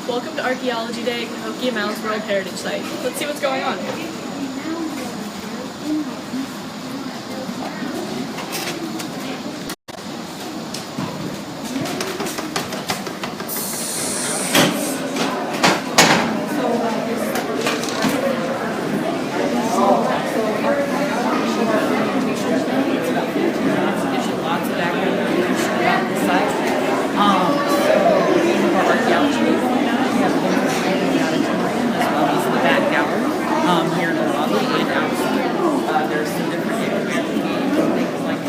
Welcome to Archaeology Day at Cahokia Mounds World Heritage Site. Let's see what's going on.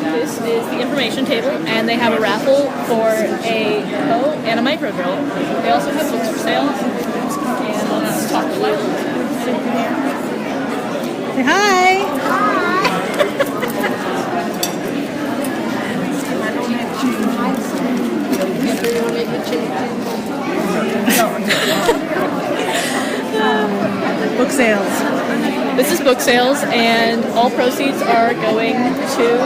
This is the information table, and they have a raffle for a hoe and a micro drill. They also have books for sale. And let's talk to Lila. Say hi. Book sales. This is book sales, and all proceeds are going to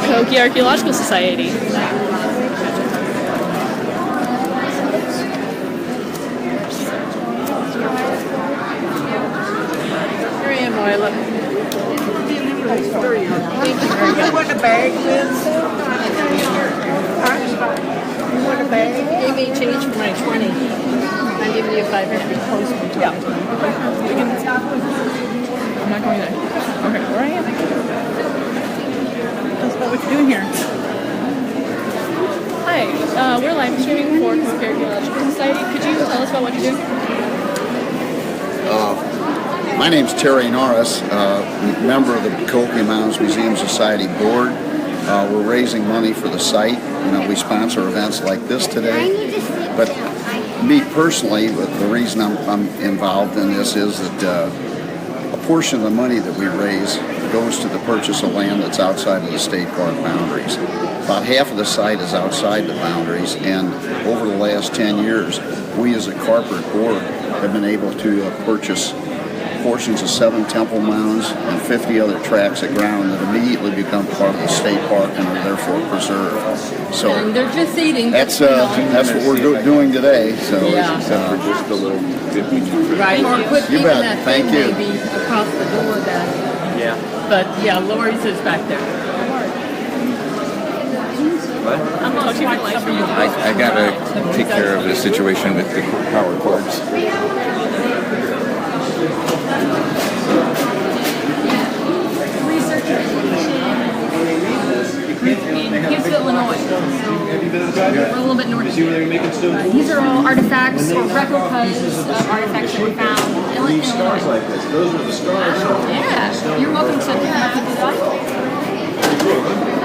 Cahokia Archaeological Society. Here I am, Lila. You want a bag, Liz? You want a bag? You gave me change for my 20. I'm giving you a 500 post. Yeah. I'm not going there. Okay, where I am. Tell us about what you're doing here. Hi, we're live streaming for Cahokia Archaeological Society. Could you tell us about what you're doing? My name's Terry Norris, member of the Cahokia Mounds Museum Society Board. We're raising money for the site. You know, we sponsor events like this today. But me personally, the reason I'm involved in this is that a portion of the money that we raise goes to the purchase of land that's outside of the state park boundaries. About half of the site is outside the boundaries, and over the last 10 years, we as a corporate board have been able to purchase portions of 7 temple mounds and 50 other tracts of ground that immediately become part of the state park and are therefore preserved. So and they're just eating. that's what we're doing today. So Yeah. except for just a little. Right. Or quit You leaving bet. that Thank thing you. maybe across the door that. Yeah. But yeah, Lori's is back there. What? I gotta take care of the situation with the power cords. In Gainesville, Illinois. We're a little bit north of here. These are all artifacts or replicas of artifacts that we found in Illinois. Those are the stars. Yeah, you're welcome to come up and do that.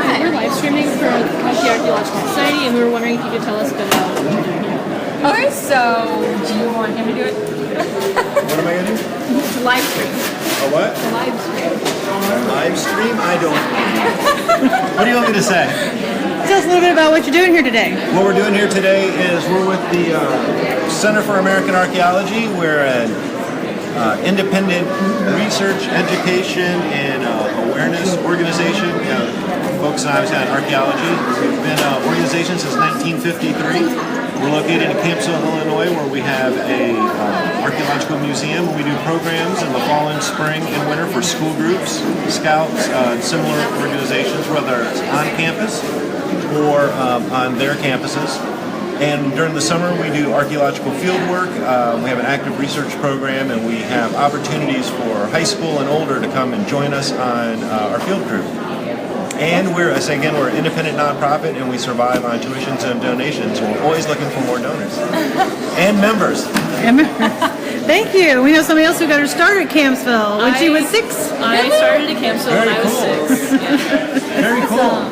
Hi, we're live streaming for Cahokia Archaeological Society, and we were wondering if you could tell us a bit about what you're doing here. Okay, so do you want him to do it? What am I going to do? It's a live stream. A what? A live stream. Live stream? I don't. What do you want me to say? Tell us a little bit about what you're doing here today. What we're doing here today is we're with the Center for American Archaeology. We're an independent research, education, and awareness organization. Folks and I was at Archaeology. We've been an organization since 1953. We're located in Campsville, Illinois, where we have a archaeological museum. We do programs in the fall and spring and winter for school groups, scouts, and similar organizations, whether it's on campus or on their campuses. And during the summer, we do archaeological field work. We have an active research program, and we have opportunities for high school and older to come and join us on our field crew. And we're an independent nonprofit, and we survive on tuitions and donations. We're always looking for more donors and members. Thank you. We know somebody else who got her start at Campsville when she was 6. I started at Campsville when I was 6. Yeah. Very cool.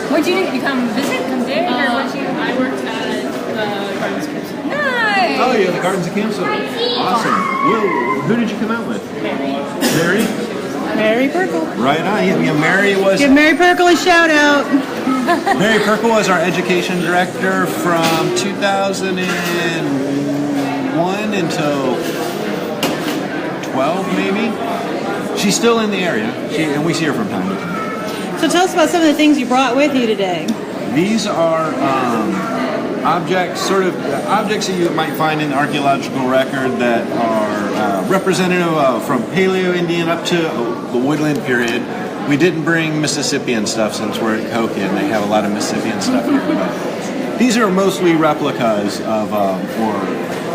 What'd you do? You come visit, come dig, or what'd you? I worked at the Gardens of Campsville. Nice. Oh, you're at the Gardens of Campsville. Awesome. Who did you come out with? Mary. Mary Perkle. Right on. Yeah, Mary was. Give Mary Perkle a shout out. Mary Perkle was our education director from 2001 until 12, maybe. She's still in the area, and we see her from time to time. So tell us about some of the things you brought with you today. These are objects that you might find in the archaeological record that are representative of from Paleo-Indian up to the woodland period. We didn't bring Mississippian stuff since we're at Cahokia, and they have a lot of Mississippian stuff here. But these are mostly replicas of or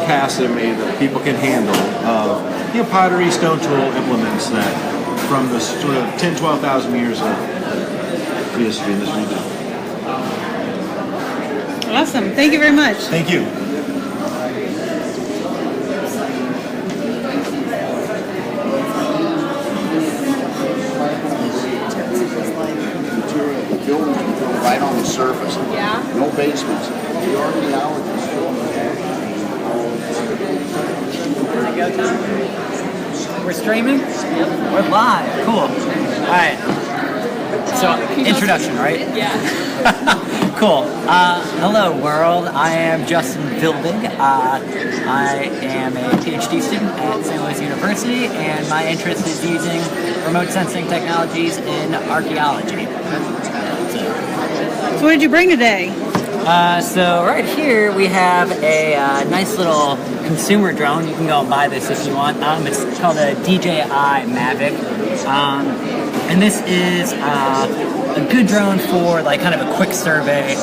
casts that are made that people can handle of pottery, stone tool implements that from the sort of 10, 12,000 years of history in this region. Awesome. Thank you very much. Thank you. The buildings were built right on the surface. Yeah. No basements. The archaeologists show We're streaming? Yep. We're live. Cool. All right. So, introduction, right? Yeah. Cool. Hello, world. I am Justin Vildig. I am a PhD student at St. Louis University, and my interest is using remote sensing technologies in archaeology. So what did you bring today? So right here we have a nice little consumer drone. You can go and buy this if you want. It's called a DJI Mavic. And this is a good drone for like kind of a quick survey,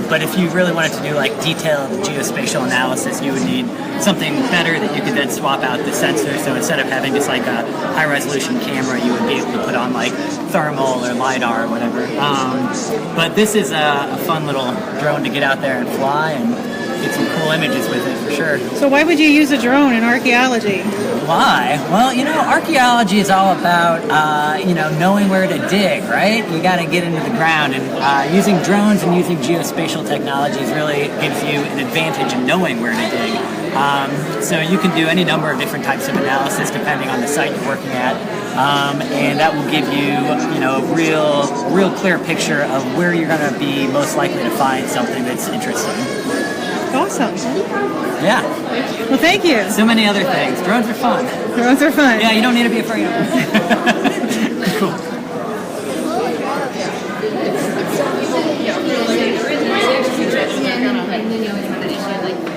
but if you really wanted to do like detailed geospatial analysis, you would need something better that you could then swap out the sensor. So instead of having just like a high resolution camera, you would be able to put on like thermal or LiDAR or whatever. But this is a fun little drone to get out there and fly and get some cool images with it for sure. So why would you use a drone in archaeology? Why? Well, archaeology is all about, knowing where to dig, right? You got to get into the ground, and using drones and using geospatial technologies really gives you an advantage in knowing where to dig. So you can do any number of different types of analysis depending on the site you're working at, and that will give you, a real clear picture of where you're going to be most likely to find something that's interesting. Awesome. Yeah. Well, thank you. So many other things. Drones are fun. Drones are fun. Yeah, you don't need to be afraid of them. Cool.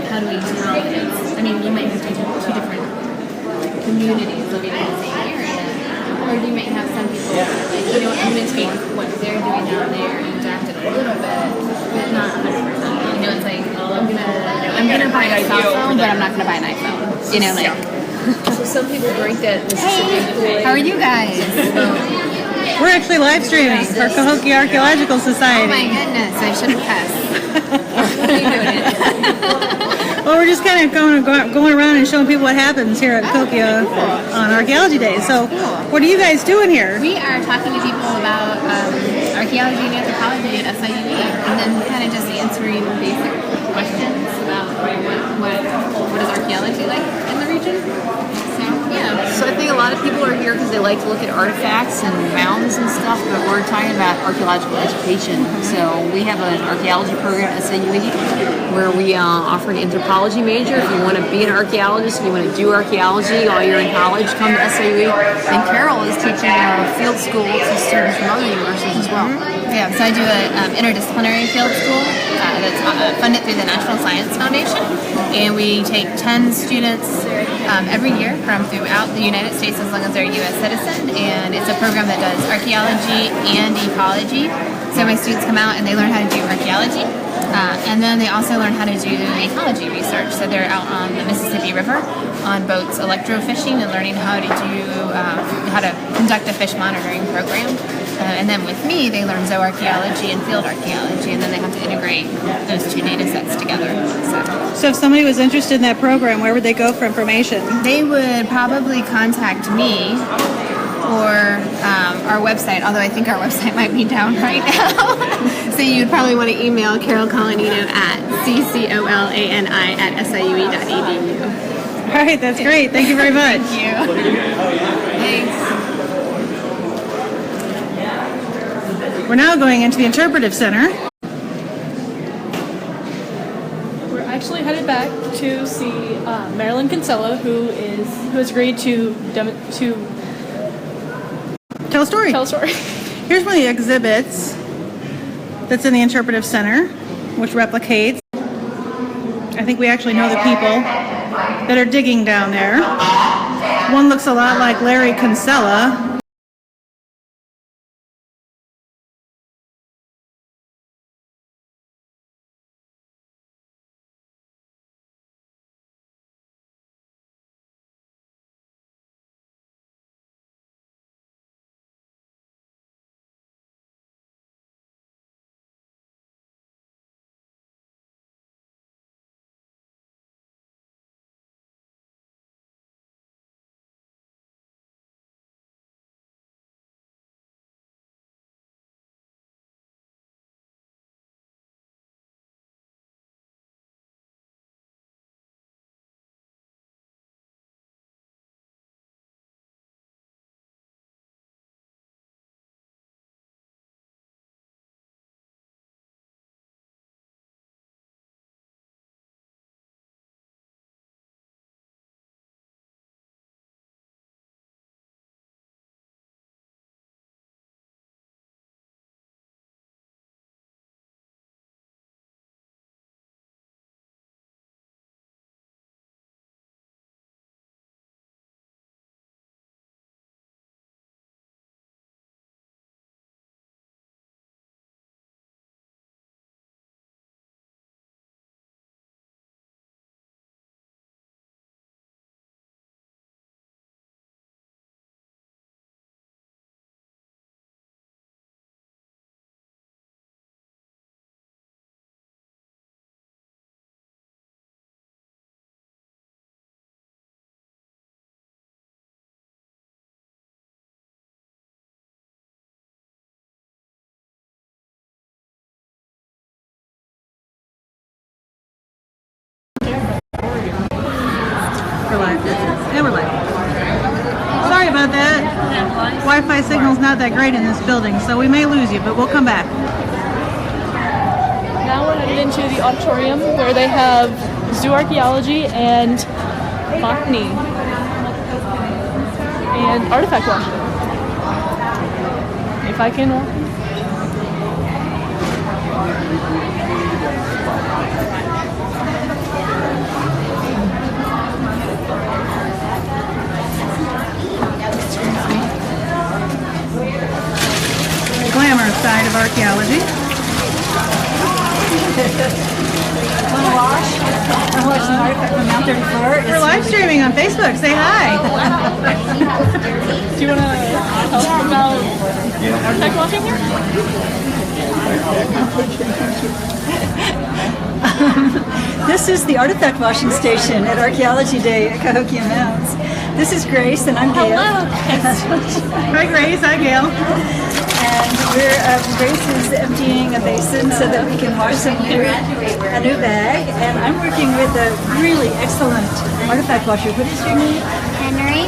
How do we tell if it's, you might have two different communities living in the same area, or you might have some people I'm going to take what they're doing down there and adapt it a little bit, but not 100%. It's like, I'm gonna buy a cell phone, but I'm not gonna buy an iPhone. So some people drink that Mississippi. How are you guys? We're actually live streaming for Cahokia Archaeological Society. Oh my goodness, I shouldn't cuss. What are you doing? Well, we're just kind of going around and showing people what happens here at Cahokia on Archaeology Day. So, what are you guys doing here? We are talking to people about archaeology and anthropology at SIUE, and then kind of just answering basic questions about what is archaeology like in the region. So, yeah. So I think a lot of people are here because they like to look at artifacts and mounds and stuff, but we're talking about archaeological education. So we have an archaeology program at SIUE where we offer an anthropology major. If you want to be an archaeologist and you want to do archaeology while you're in college, come to SIUE. And Carol is teaching a field school to students from other universities as well. Yeah, so I do an interdisciplinary field school that's funded through the National Science Foundation, and we take 10 students every year from throughout the United States as long as they're a U.S. citizen, and it's a program that does archaeology and ecology. So my students come out and they learn how to do archaeology, and then they also learn how to do ecology research. So they're out on the Mississippi River on boats electrofishing and learning how to conduct a fish monitoring program. And then with me, they learn zooarchaeology and field archaeology, and then they have to integrate those two data sets together. So if somebody was interested in that program, where would they go for information? They would probably contact me or our website, although I think our website might be down right now. So you'd probably want to email Carol Colanino at ccolani@siue.edu. All right, that's great. Thank you very much. Thank you. Thanks. We're now going into the Interpretive Center. We're actually headed back to see Marilyn Kinsella, who has agreed to Tell a story. tell a story. Here's one of the exhibits that's in the Interpretive Center, which replicates I think we actually know the people that are digging down there. One looks a lot like Larry Kinsella. We're live. Yeah, we're live. Sorry about that. Wi-Fi signal's not that great in this building, so we may lose you, but we'll come back. Now we're headed into the auditorium where they have zoo archaeology and botany and artifact washing. If I can walk. The glamorous side of archaeology. Want to wash? I'm watching an artifact from Mount 34. We're live streaming on Facebook. Say hi. Do you want to tell us about artifact washing here? This is the artifact washing station at Archaeology Day at Cahokia Mounds. This is Grace, and I'm Gail. Hi, Grace. Hi, Gail. And Grace is emptying a basin so that we can wash a new bag. And I'm working with a really excellent artifact washer. What is your name? Henry.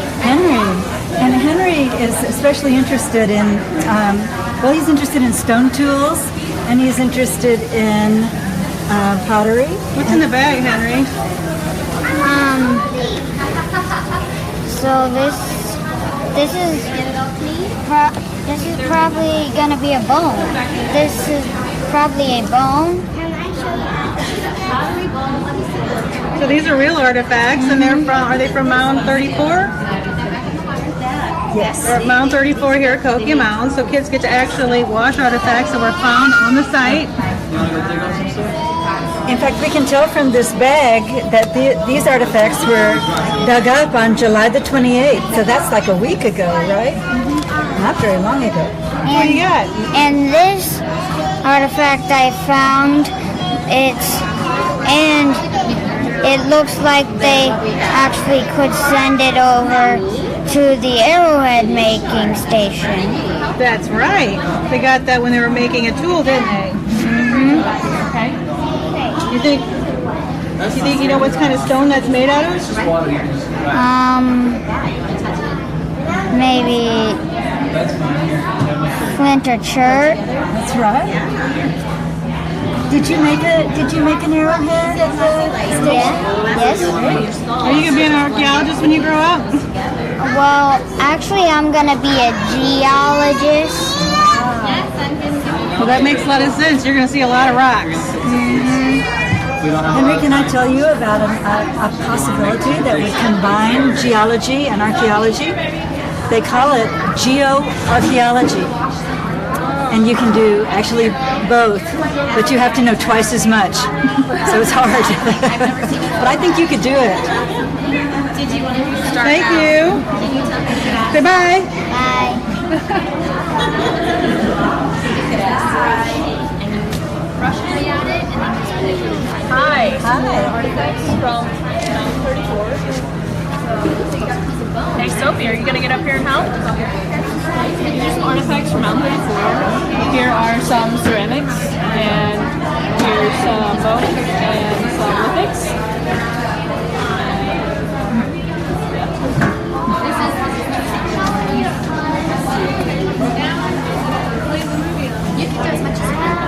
And Henry is especially interested in, he's interested in stone tools, and he's interested in pottery. What's in the bag, Henry? So this is probably gonna be a bone. This is probably a bone. So these are real artifacts, and are they from Mound 34? Yes. We're at Mound 34 here at Cahokia Mounds, so kids get to actually wash artifacts that were found on the site. In fact, we can tell from this bag that these artifacts were dug up on July the 28th, so that's like a week ago, right? Not very long ago. What do you got? And this artifact I found, it looks like they actually could send it over to the arrowhead making station. That's right. They got that when they were making a tool, didn't they? Mm-hmm. Okay. You think you know what kind of stone that's made out of? Maybe flint or chert. That's right. Did you make an arrowhead at the station? Yes. Are you gonna be an archaeologist when you grow up? Well, actually, I'm gonna be a geologist. Well, that makes a lot of sense. You're gonna see a lot of rocks. Mm-hmm. Henry, can I tell you about a possibility that would combine geology and archaeology? They call it geoarchaeology. And you can do actually both, but you have to know twice as much. So it's hard. But I think you could do it. Did you want to start? Thank you. Goodbye. Bye. Hi. Artifacts from Mount 34. Hey Sophie, are you gonna get up here and help? These are some artifacts from Mount 34. Here are some ceramics, and here's some bones and some lithics. You can do as much as you want.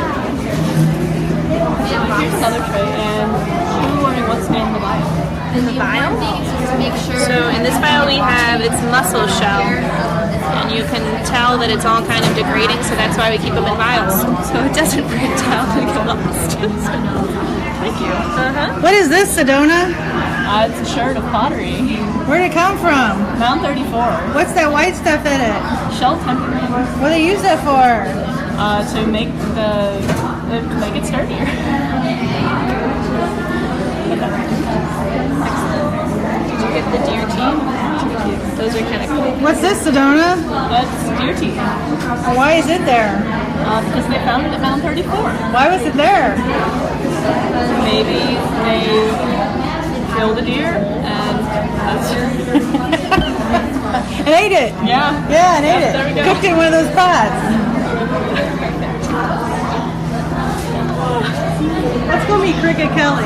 Here's another tray, and I'm wondering what's in the vial. In the vial? To make sure. So in this vial we have its mussel shell, and you can tell that it's all kind of degrading, so that's why we keep them in vials, so it doesn't break down and get lost. Thank you. What is this, Sedona? It's a shard of pottery. Where'd it come from? Mount 34. What's that white stuff in it? Shell tempering. What do they use that for? To make it sturdier. Did you get the deer teeth? Those are kind of cool. What's this, Sedona? That's deer teeth. Why is it there? Because they found it at Mount 34. Why was it there? Maybe they killed a deer and And ate it. Yeah. Yeah, and ate it. There we go. Cooked it in one of those pots. Let's go meet Cricket Kelly.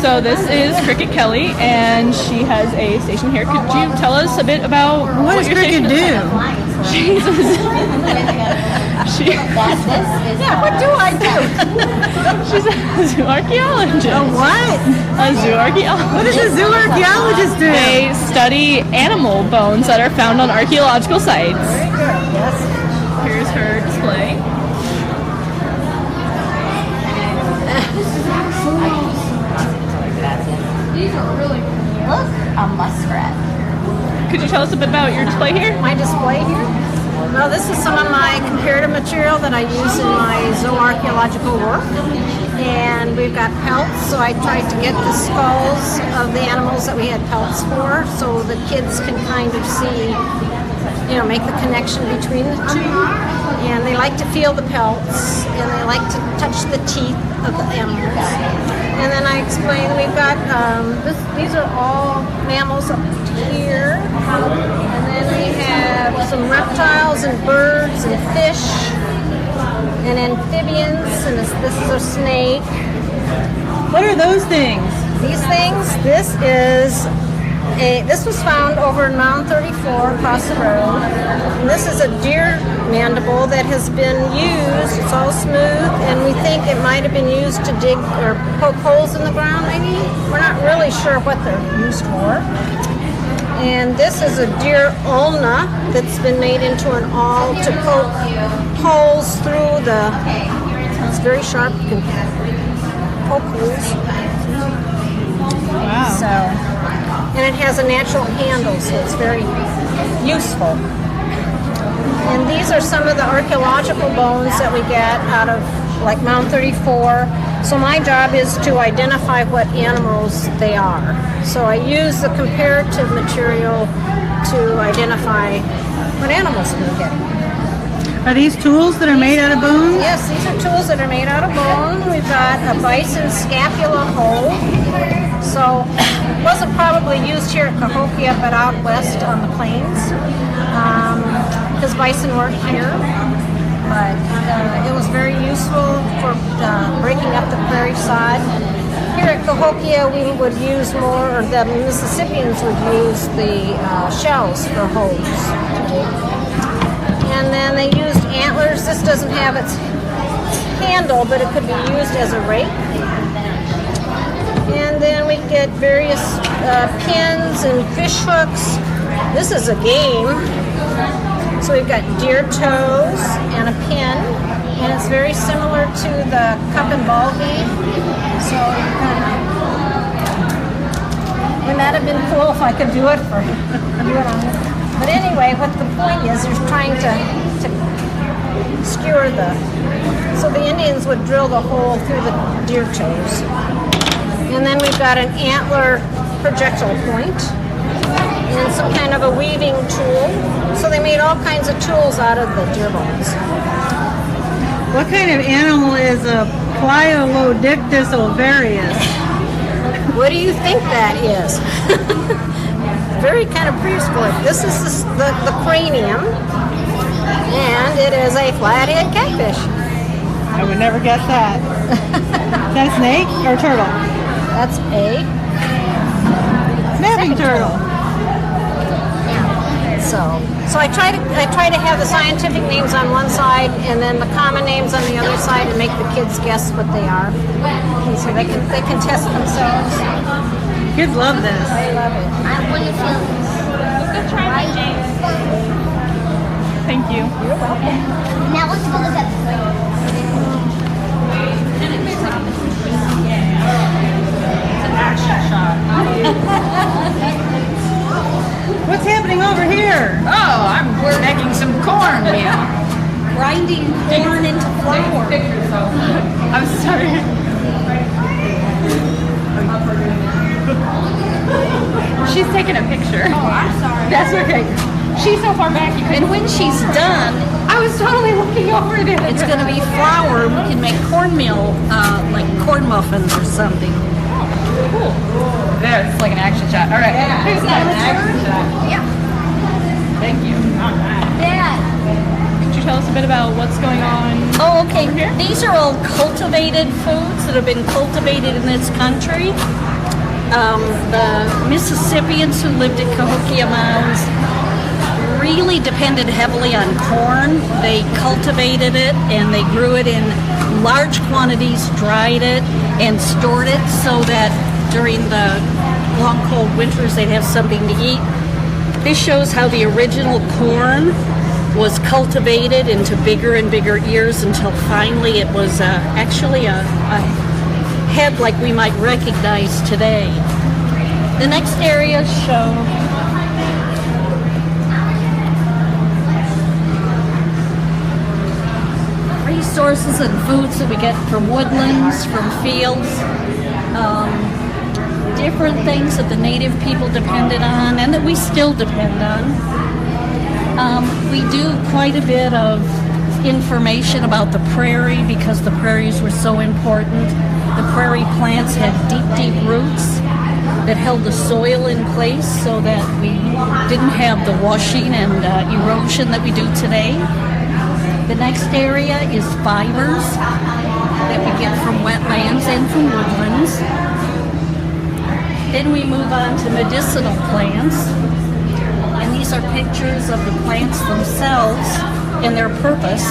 So this is Cricket Kelly, and she has a station here. Could you tell us a bit about What does your Cricket station do? Yeah, what do I do? She's a zoo archaeologist. A what? A zoo archaeologist. What does a zoo archaeologist do? They study animal bones that are found on archaeological sites. Very good. Yes. Here's her display. Look, a muskrat. Could you tell us a bit about your display here? My display here? Well, this is some of my comparative material that I use in my zooarchaeological work. And we've got pelts, so I tried to get the skulls of the animals that we had pelts for, so the kids can kind of see, make the connection between the two. And they like to feel the pelts, and they like to touch the teeth of the animals. And then I explained we've got, these are all mammals up here. And then we have some reptiles and birds and fish and amphibians, and this is a snake. What are those things? These things, this was found over in Mount 34 across the road. And this is a deer mandible that has been used. It's all smooth, and we think it might have been used to dig or poke holes in the ground, maybe. We're not really sure what they're used for. And this is a deer ulna that's been made into an awl to poke holes through the. It's very sharp. You can poke holes. Wow. So, and it has a natural handle, so it's very useful. And these are some of the archaeological bones that we get out of like Mount 34. So my job is to identify what animals they are. So I use the comparative material to identify what animals we're getting. Are these tools that are made out of bone? Yes, these are tools that are made out of bone. We've got a bison scapula hole. So it wasn't probably used here at Cahokia, but out west on the plains, because bison weren't here. But it was very useful for breaking up the prairie sod. Here at Cahokia, we would use more, or the Mississippians would use the shells for holes. And then they used antlers. This doesn't have its handle, but it could be used as a rake. And then we get various pins and fish hooks. This is a game. So we've got deer toes and a pin. and it's very similar to the cup and ball game. So you kind of, wouldn't that have been cool if I could do it for do it on it? But anyway, what the point is, they're trying to skewer so the Indians would drill the hole through the deer toes. And then we've got an antler projectile point and some kind of a weaving tool. So they made all kinds of tools out of the deer bones. What kind of animal is a Pliolodictus ovarius? What do you think that is? Very kind of preschool. This is the cranium, and it is a flathead catfish. I would never guess that. Is that a snake or a turtle? That's a snapping turtle. So I try to have the scientific names on one side and then the common names on the other side and make the kids guess what they are, and so they can test themselves. Kids love this. They love it. I want to feel this. Good try, James. Thank you. You're welcome. Now let's go look at What's happening over here? Oh, we're making some corn meal. Grinding corn into flour. I'm sorry. She's taking a picture. Oh, I'm sorry. That's okay. She's so far back you couldn't. And when she's done, I was totally looking over it. it's going to be flour. We can make cornmeal, like corn muffins or something. Cool. Yeah, it's like an action shot. All right. Yeah. Who's next? Yeah. Thank you. Dad. Could you tell us a bit about what's going on? Oh, okay. Over here? These are all cultivated foods that have been cultivated in this country. The Mississippians who lived at Cahokia Mounds really depended heavily on corn. They cultivated it and they grew it in large quantities, dried it, and stored it so that during the long cold winters they'd have something to eat. This shows how the original corn was cultivated into bigger and bigger ears until finally it was actually a head like we might recognize today. The next area shows resources and foods that we get from woodlands, from fields, different things that the native people depended on and that we still depend on. We do quite a bit of information about the prairie because the prairies were so important. The prairie plants had deep, deep roots that held the soil in place so that we didn't have the washing and erosion that we do today. The next area is fibers that we get from wetlands and from woodlands. Then we move on to medicinal plants. And these are pictures of the plants themselves and their purpose.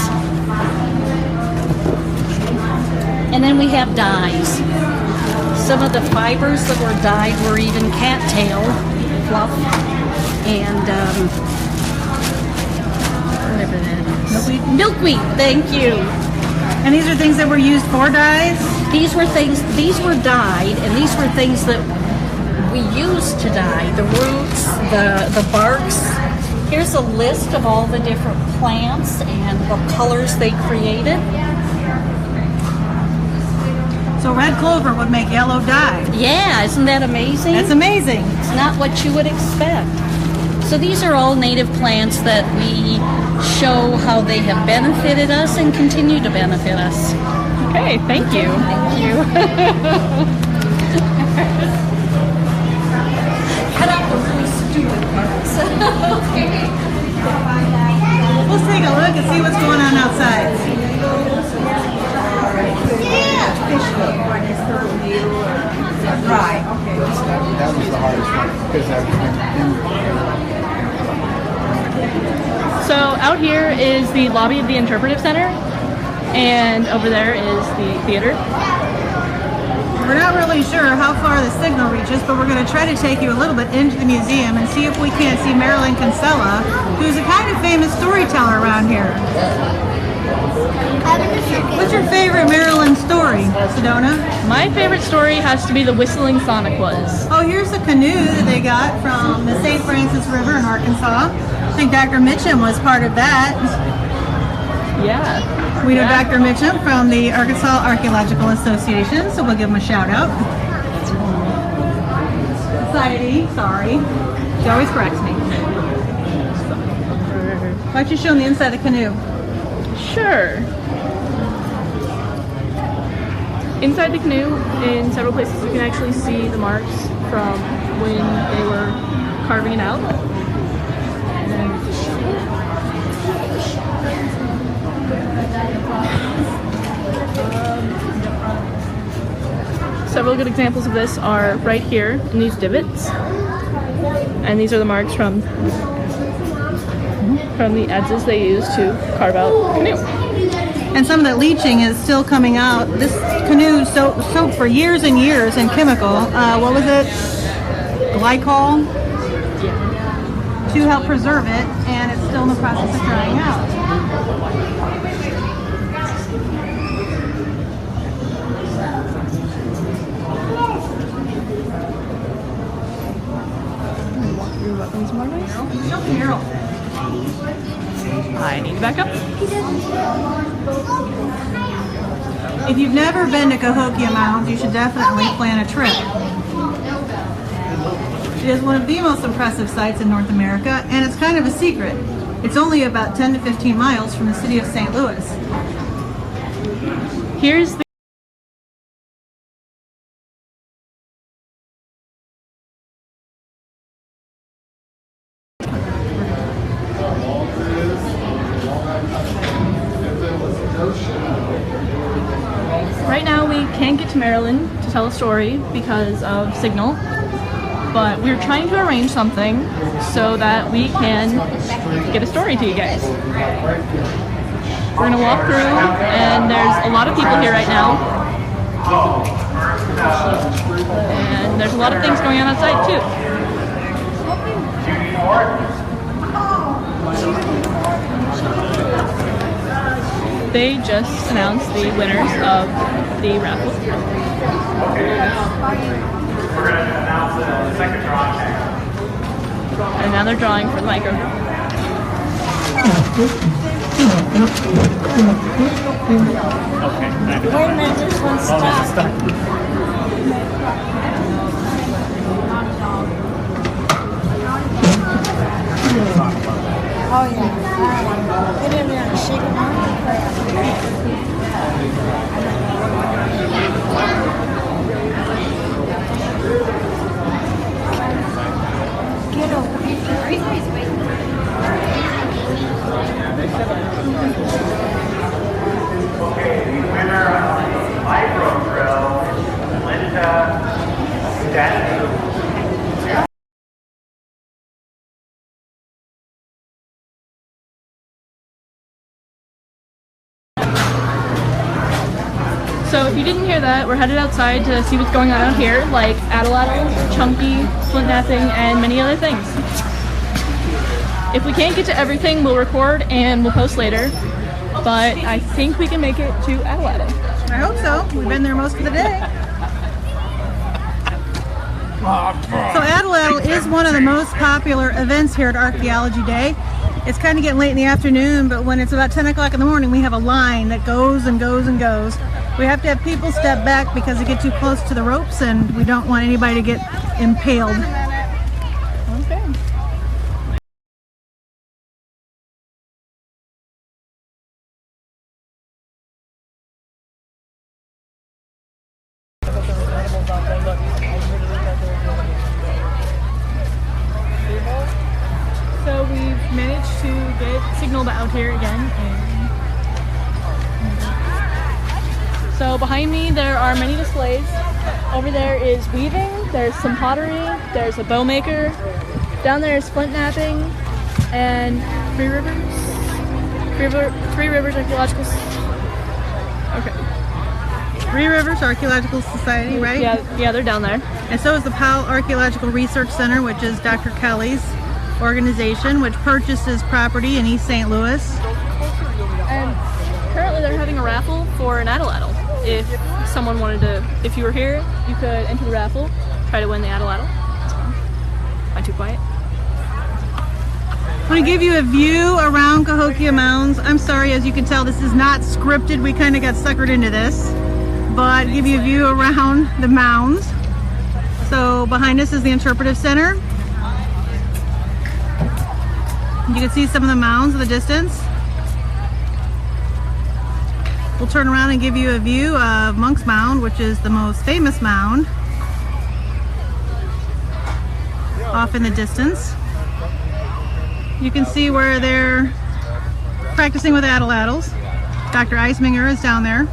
And then we have dyes. Some of the fibers that were dyed were even cattail fluff and whatever that is. Milkweed, thank you. And these are things that were used for dyes? These were dyed, and these were things that we used to dye. The roots, the barks. Here's a list of all the different plants and what colors they created. So red clover would make yellow dye. Yeah, isn't that amazing? That's amazing. It's not what you would expect. So these are all native plants that we show how they have benefited us and continue to benefit us. Okay, thank you. Thank you. Cut out the really stupid parts. Okay. Let's take a look and see what's going on outside. Right. Okay. That was the hardest one because So out here is the lobby of the Interpretive Center, and over there is the theater. We're not really sure how far the signal reaches, but we're going to try to take you a little bit into the museum and see if we can't see Marilyn Kinsella, who's a kind of famous storyteller around here. What's your favorite Maryland story, Sedona? My favorite story has to be the Whistling Sonic was. Oh, here's a canoe that they got from the St. Francis River in Arkansas. I think Dr. Mitchum was part of that. Yeah. We know Dr. Mitchum from the Arkansas Archaeological Association, so we'll give him a shout out. Society, sorry. She always corrects me. Why don't you show them the inside of the canoe? Sure. Inside the canoe, in several places, you can actually see the marks from when they were carving it out. Several good examples of this are right here in these divots, and these are the marks from the adzes they used to carve out the canoe. And some of that leaching is still coming out. This canoe soaked for years and years in chemical. What was it? Glycol? To help preserve it, and it's still in the process of drying out. I need to back up. If you've never been to Cahokia Mounds, you should definitely plan a trip. It is one of the most impressive sites in North America, and it's kind of a secret. It's only about 10 to 15 miles from the city of St. Louis. Here's the Right now we can't get to Maryland to tell a story because of signal, but we're trying to arrange something so that we can get a story to you guys. We're gonna walk through, and there's a lot of people here right now, and there's a lot of things going on outside too. They just announced the winners of the raffle. We're going to announce the second drawing next. And now they're drawing for the micro. Okay. Wait a minute, this one's stuck. Oh yeah, that one. They didn't even shake it out. Get over here. Okay, the winner of the micro drill is Linda Stetson. So if you didn't hear that, we're headed outside to see what's going on out here, like atlatl, chunky, flint napping, and many other things. If we can't get to everything, we'll record and we'll post later, but I think we can make it to atlatl. I hope so. We've been there most of the day. So atlatl is one of the most popular events here at Archaeology Day. It's kind of getting late in the afternoon, but when it's about 10 o'clock in the morning, we have a line that goes and goes and goes. We have to have people step back because they get too close to the ropes and we don't want anybody to get impaled. Okay. So we've managed to get signal out here again. So behind me there are many displays. Over there is weaving, there's some pottery, there's a bow maker. Down there is flint napping and Three Rivers Archaeological. Okay. Three Rivers Archaeological Society, right? Yeah, they're down there. And so is the Powell Archaeological Research Center, which is Dr. Kelly's organization, which purchases property in East St. Louis. And currently they're having a raffle for an atlatl. If someone wanted to, if you were here, you could enter the raffle, try to win the atlatl. Am I too quiet? I want to give you a view around Cahokia Mounds. I'm sorry, as you can tell, this is not scripted. We kind of got suckered into this. But give you a view around the mounds. So behind us is the Interpretive Center. You can see some of the mounds in the distance. We'll turn around and give you a view of Monk's Mound, which is the most famous mound, off in the distance. You can see where they're practicing with atlatls. Dr. Eisminger is down there.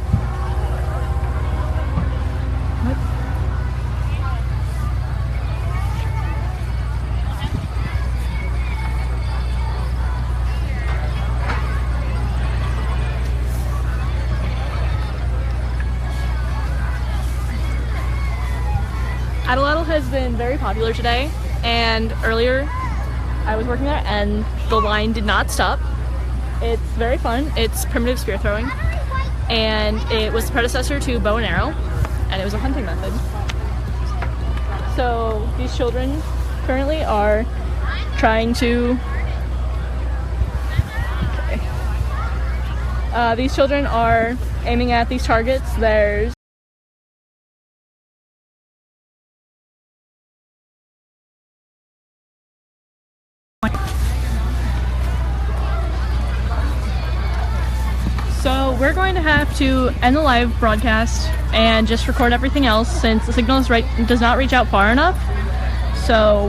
Atlatl has been very popular today, and earlier I was working there and the line did not stop. It's very fun. It's primitive spear throwing, and it was the predecessor to bow and arrow, and it was a hunting method. So these children currently are trying to these children are aiming at these targets. There's So we're going to have to end the live broadcast and just record everything else since the signal does not reach out far enough. So